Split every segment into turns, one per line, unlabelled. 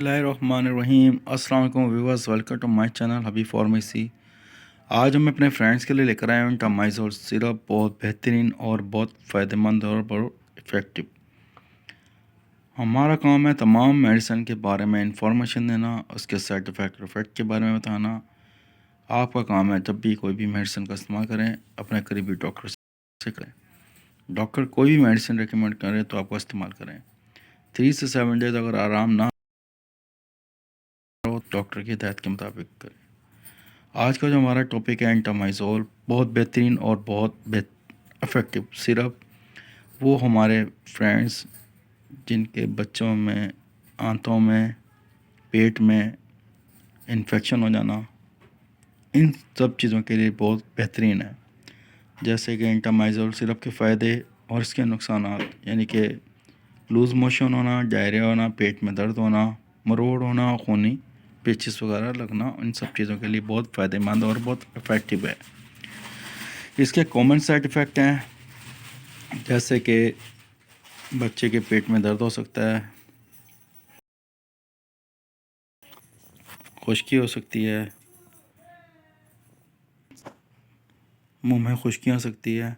بسم اللہ الرحمن الرحیم۔ السلام علیکم viewers, welcome to my channel Habib pharmacy. آج ہم اپنے فرینڈس کے لیے لے کر آئے ہیں ٹامائزول سیرپ، بہت بہترین اور بہت فائدہ مند اور بہت افیکٹو۔ ہمارا کام ہے تمام میڈیسن کے بارے میں انفارمیشن دینا، اس کے سائڈ افیکٹ کے بارے میں بتانا۔ آپ کا کام ہے جب بھی کوئی بھی میڈیسن کا استعمال کریں اپنے قریبی ڈاکٹر سے کریں۔ ڈاکٹر کوئی بھی میڈیسن ریکمینڈ کریں تو آپ کو استعمال کریں۔ 3 سے 7 ڈیز اگر آرام نہ ڈاکٹر کی ہدایت کے مطابق کریں۔ آج کا جو ہمارا ٹاپک ہے ٹامائزول، بہت بہترین اور بہت افیکٹو سیرپ۔ وہ ہمارے فرینڈس جن کے بچوں میں آنتوں میں پیٹ میں انفیکشن ہو جانا، ان سب چیزوں کے لیے بہت بہترین ہے۔ جیسے کہ ٹامائزول سیرپ کے فائدے اور اس کے نقصانات، یعنی کہ لوز موشن ہونا، ڈائریا ہونا، پیٹ میں درد ہونا، مروڑ ہونا، خونی پیچز وغیرہ لگنا، ان سب چیزوں کے لیے بہت فائدہ مند اور بہت افیکٹو ہے۔ اس کے کامن سائڈ افیکٹ ہیں جیسے کہ بچے کے پیٹ میں درد ہو سکتا ہے، خشکی ہو سکتی ہے، منہ میں خشکی آ سکتی ہے،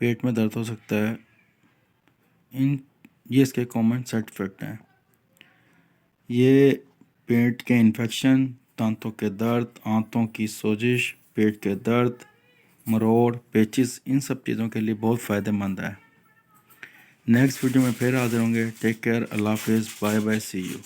پیٹ میں درد ہو سکتا ہے۔ یہ اس کے کامن سائڈ افیکٹ ہیں۔ یہ پیٹ کے انفیکشن، دانتوں کے درد، آنتوں کی سوزش، پیٹ کے درد، مروڑ، پیچز، ان سب چیزوں کے لیے بہت فائدہ مند ہے۔ نیکسٹ ویڈیو میں پھر حاضر ہوں گے۔ ٹیک کیئر، اللہ حافظ، بائے بائے، سی یو۔